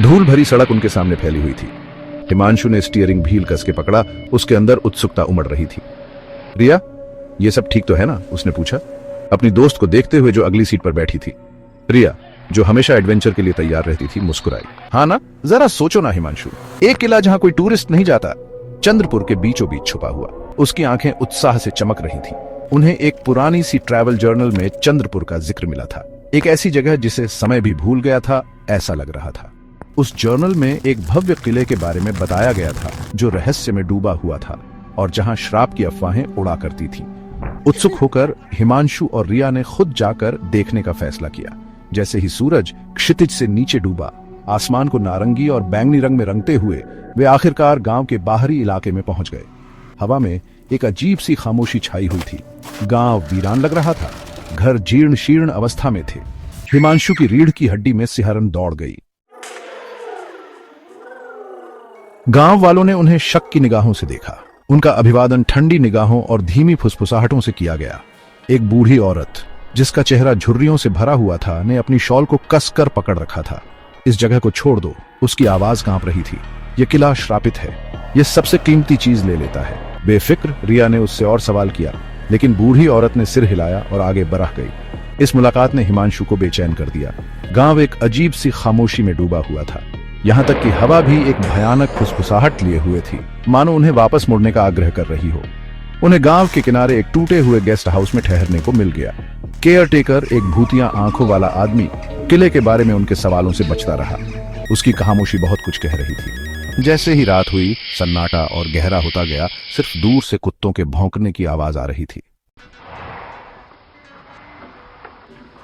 धूल भरी सड़क उनके सामने फैली हुई थी। हिमांशु ने स्टीयरिंग व्हील कस के पकड़ा। उसके अंदर उत्सुकता उमड़ रही थी। रिया, ये सब ठीक तो है ना? उसने पूछा, अपनी दोस्त को देखते हुए जो अगली सीट पर बैठी थी। रिया, जो हमेशा एडवेंचर के लिए तैयार रहती थी, मुस्कुराई। हाँ ना, जरा सोचो ना हिमांशु, एक किला जहां कोई टूरिस्ट नहीं जाता, चंद्रपुर के बीचों बीच छुपा हुआ। उसकी आंखें उत्साह से चमक रही थीं। उन्हें एक पुरानी सी ट्रैवल जर्नल में चंद्रपुर का जिक्र मिला था, एक ऐसी जगह जिसे समय भी भूल गया था, ऐसा लग रहा था। उस जर्नल में एक भव्य किले के बारे में बताया गया था जो रहस्य में डूबा हुआ था और जहां श्राप की अफवाहें उड़ा करती थीं। उत्सुक होकर हिमांशु और रिया ने खुद जाकर देखने का फैसला किया। जैसे ही सूरज क्षितिज से नीचे डूबा, आसमान को नारंगी और बैंगनी रंग में रंगते हुए वे आखिरकार गांव के बाहरी इलाके में पहुंच गए। हवा में एक अजीब सी खामोशी छाई हुई थी। गांव वीरान लग रहा था, घर जीर्ण शीर्ण अवस्था में थे। हिमांशु की रीढ़ की हड्डी में सिहरन दौड़ गई। गांव वालों ने उन्हें शक की निगाहों से देखा। उनका अभिवादन ठंडी निगाहों और धीमी फुसफुसाहटों से किया गया। एक बूढ़ी औरत जिसका चेहरा झुर्रियों से भरा हुआ था ने अपनी शॉल को कसकर पकड़ रखा था। इस जगह को छोड़ दो, उसकी आवाज कांप रही थी। यह किला श्रापित है, यह सबसे कीमती चीज ले लेता है। बेफिक्र रिया ने उससे और सवाल किया, लेकिन बूढ़ी औरत ने सिर हिलाया और आगे बढ़ गई। इस मुलाकात ने हिमांशु को बेचैन कर दिया। गांव एक अजीब सी खामोशी में डूबा हुआ था। यहाँ तक कि हवा भी एक भयानक फुसफुसाहट लिए हुए थी, मानो उन्हें वापस मुड़ने का आग्रह कर रही हो। उन्हें गांव के किनारे एक टूटे हुए गेस्ट हाउस में ठहरने को मिल गया। केयर टेकर, एक भूतिया आंखों वाला आदमी, किले के बारे में उनके सवालों से बचता रहा। उसकी खामोशी बहुत कुछ कह रही थी। जैसे ही रात हुई, सन्नाटा और गहरा होता गया। सिर्फ दूर से कुत्तों के भौंकने की आवाज आ रही थी।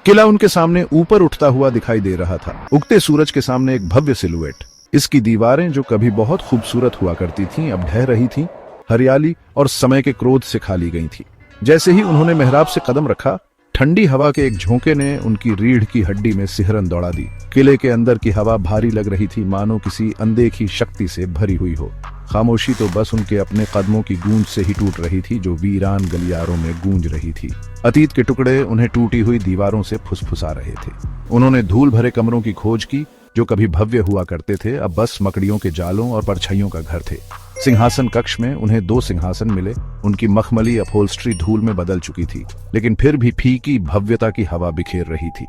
किला उनके सामने ऊपर उठता हुआ दिखाई दे रहा था, उगते सूरज के सामने एक भव्य सिलुएट। इसकी दीवारें जो कभी बहुत खूबसूरत हुआ करती थीं, अब ढह रही थीं, हरियाली और समय के क्रोध से खाली गई थी। जैसे ही उन्होंने मेहराब से कदम रखा, ठंडी हवा के एक झोंके ने उनकी रीढ़ की हड्डी में सिहरन दौड़ा दी। किले के अंदर की हवा भारी लग रही थी, मानो किसी अनदेखी शक्ति से भरी हुई हो। खामोशी तो बस उनके अपने कदमों की गूंज से ही टूट रही थी, जो वीरान गलियारों में गूंज रही थी। अतीत के टुकड़े उन्हें टूटी हुई दीवारों से फुसफुसा रहे थे। उन्होंने धूल भरे कमरों की खोज की जो कभी भव्य हुआ करते थे, अब बस मकड़ियों के जालों और परछाइयों का घर थे। सिंहासन कक्ष में उन्हें 2 सिंहासन मिले। उनकी मखमली अपहोल्स्ट्री धूल में बदल चुकी थी, लेकिन फिर भी फीकी भव्यता की हवा बिखेर रही थी।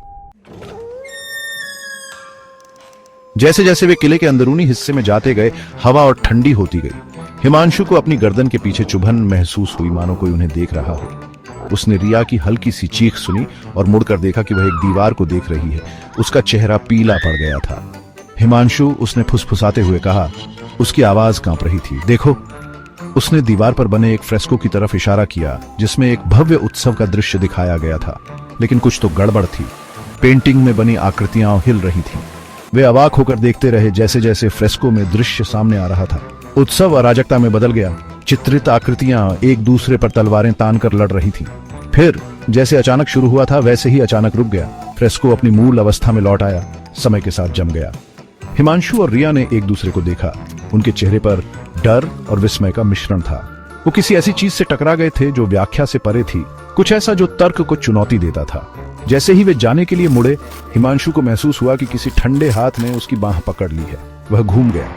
जैसे जैसे वे किले के अंदरूनी हिस्से में जाते गए, हवा और ठंडी होती गई। हिमांशु को अपनी गर्दन के पीछे चुभन महसूस हुई, मानो कोई उन्हें देख रहा हो। उसने रिया की हल्की सी चीख सुनी और मुड़कर देखा कि वह एक दीवार को देख रही है। उसका चेहरा पीला पड़ गया था। हिमांशु, उसने फुसफुसाते हुए कहा। उसकी आवाज कांप रही थी। देखो, उसने दीवार पर बने एक फ्रेस्को की तरफ इशारा किया जिसमें एक भव्य उत्सव का दृश्य दिखाया गया था, लेकिन कुछ तो गड़बड़ थी। पेंटिंग में बनी आकृतियां हिल रही थीं। वे अवाक होकर देखते रहे जैसे जैसे फ्रेस्को में दृश्य सामने आ रहा था। उत्सव अराजकता में बदल गया। चित्रित आकृतियां एक दूसरे पर तलवारें तानकर लड़ रही थीं। फिर जैसे अचानक शुरू हुआ था, वैसे ही अचानक रुक गया। फ्रेस्को अपनी मूल अवस्था में लौट आया, समय के साथ जम गया। हिमांशु और रिया ने एक दूसरे को देखा। उनके चेहरे पर डर और विस्मय का मिश्रण था। वो किसी ऐसी चीज से टकरा गए थे जो व्याख्या से परे थी, कुछ ऐसा जो तर्क को चुनौती देता था। जैसे ही वे जाने के लिए मुड़े, हिमांशु को महसूस हुआ कि किसी ठंडे हाथ ने उसकी बांह पकड़ ली है। वह घूम गया।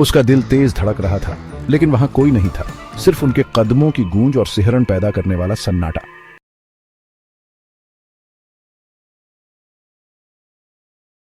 उसका दिल तेज धड़क रहा था, लेकिन वहां कोई नहीं था, सिर्फ उनके कदमों की गूंज और सिहरन पैदा करने वाला सन्नाटा।